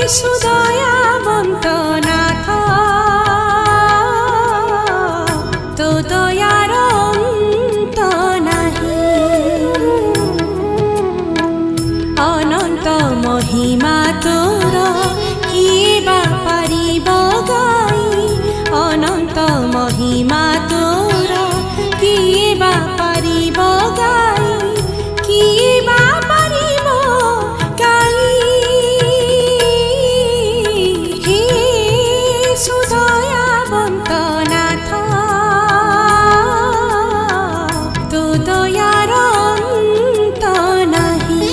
সুদয়াবন্ত নাথ তো দয়ার অন্ত নাহি অনন্ত মহিমা তোর কিয়ে বা পারিব গাই অনন্ত মহিমা তোর কিয়ে বা পারিব গাই কিয়ে বা পারিব গাই হে সুদয়াবন্ত নাথ তো দয়ার অন্ত নাহি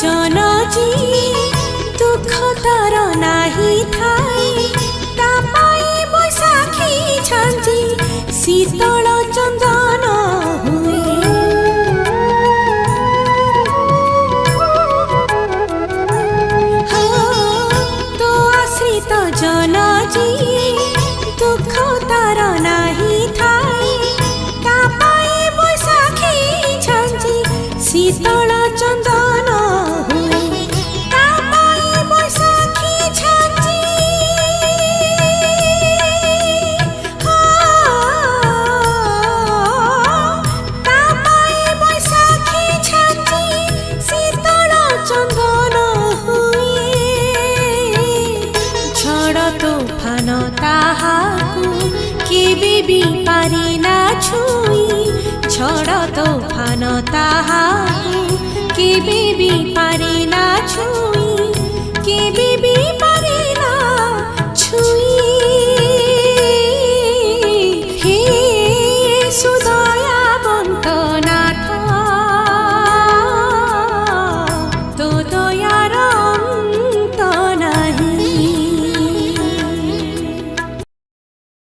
জনজী দুঃখ তার নাহি ঠাই তা পাই বৈশাখী ঝাঞ্জি শীতল চন্দন হুয়ে তো আশ্রিত জনজী দুঃখ তার নাহি ঠাই তা পাই বৈশাখী ঝাঞ্জি শীতল চন্দন তুফান তাহাকু কেবে বি পারি না ছুই ঝড় তুফান তাহাকু কেবে বি পারি না ছুই